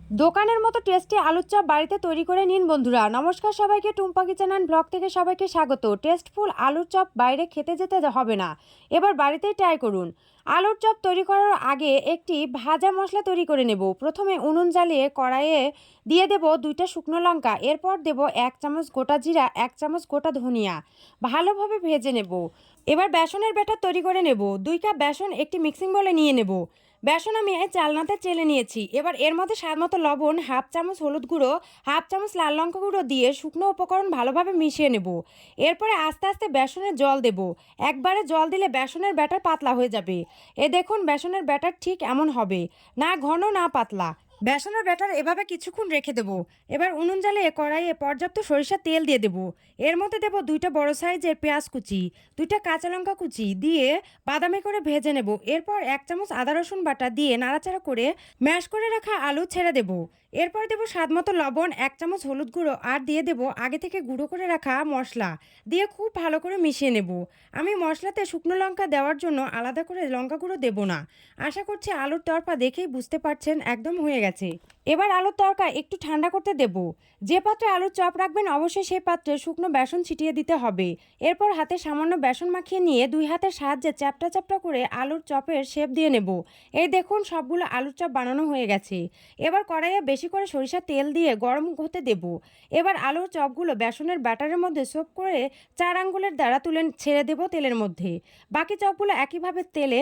দোকানের মতো টেস্টি আলুর চপ বাড়িতে তৈরি করে নিন বন্ধুরা। নমস্কার সবাইকে, টুম্পা কিচেন অ্যান্ড ব্লগ থেকে সবাইকে স্বাগত। টেস্টফুল আলুর চপ বাইরে খেতে যেতে হবে না, এবার বাড়িতেই ট্রাই করুন। আলুর চপ তৈরি করার আগে একটি ভাজা মশলা তৈরি করে নেব। প্রথমে উনুন জ্বালিয়ে কড়াইয়ে দিয়ে দেব 2টা শুকনো লঙ্কা, এরপর দেব 1 চামচ গোটা জিরা, 1 চামচ গোটা ধনিয়া, ভালোভাবে ভেজে নেব। এবার বেসনের ব্যাটার তৈরি করে নেব। 2 কাপ বেসন একটি মিক্সিং বলে নিয়ে নেব। বেসন আমি চালনাতে চেলে নিয়েছি। এবার এর মধ্যে স্বাদ মতো লবণ, 1/2 চামচ হলুদ গুঁড়ো, 1/2 চামচ লাল লঙ্কা গুঁড়ো দিয়ে শুকনো উপকরণ ভালোভাবে মিশিয়ে নেব। এরপরে আস্তে আস্তে বেসনের জল দেব। একবারে জল দিলে বেসনের ব্যাটার পাতলা হয়ে যাবে। দেখুন বেসনের ব্যাটার ঠিক এমন হবে, না ঘন না পাতলা। বেসনের ব্যাটার এভাবে কিছুক্ষণ রেখে দেব। এবার উনুন জ্বালিয়ে কড়াইয়ে পর্যাপ্ত সরিষার তেল দিয়ে দেব। এর মধ্যে দেব 2টা বড় সাইজের পেঁয়াজ কুচি, 2টা কাঁচা লঙ্কা কুচি দিয়ে বাদামি করে ভেজে নেব। এরপর 1 চামচ আদা রসুন বাটা দিয়ে নাড়াচাড়া করে ম্যাশ করে রাখা আলু ছেড়ে দেব। এরপর দেব স্বাদ মতো লবণ, 1 চামচ হলুদ গুঁড়ো আর দিয়ে দেব আগে থেকে গুঁড়ো করে রাখা মশলা দিয়ে খুব ভালো করে মিশিয়ে নেব। আমি মশলাতে শুকনো লঙ্কা দেওয়ার জন্য আলাদা করে লঙ্কা গুঁড়ো দেব না। আশা করছি আলুর তরকা দেখেই বুঝতে পারছেন একদম হয়ে গেছে। এবার আলুর তরকা একটু ঠান্ডা করতে দেব। যে পাত্রে আলুর চপ রাখবেন অবশ্যই সেই পাত্রে শুকনো বেসন ছিটিয়ে দিতে হবে। এরপর হাতে সামান্য বেসন মাখিয়ে নিয়ে 2 হাতের সাহায্যে চ্যাপটা চ্যাপটা করে আলুর চপের শেপ দিয়ে নেব। এই দেখুন সবগুলো আলুর চপ বানানো হয়ে গেছে। এবার কড়াইয়ে বেশি করে সরিষার তেল দিয়ে গরম হতে দেব। এবার আলুর চপগুলো বেসনের ব্যাটারের মধ্যে সোপ করে 4 আঙ্গুলের দ্বারা তুলে ছেড়ে দেব তেলের মধ্যে। বাকি চপগুলো একইভাবে তেলে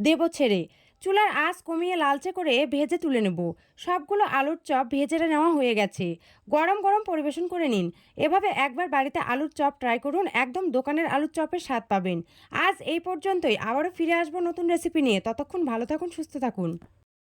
দেব ছেড়ে। চুলার আঁচ কমিয়ে লালচে করে ভেজে তুলে নেব। সবগুলো আলুর চপ ভেজে নেওয়া হয়ে গেছে। গরম গরম পরিবেশন করে নিন। এভাবে একবার বাড়িতে আলুর চপ ট্রাই করুন, একদম দোকানের আলুর চপের স্বাদ পাবেন। আজ এই পর্যন্তই, আবারও ফিরে আসবো নতুন রেসিপি নিয়ে। ততক্ষণ ভালো থাকুন, সুস্থ থাকুন।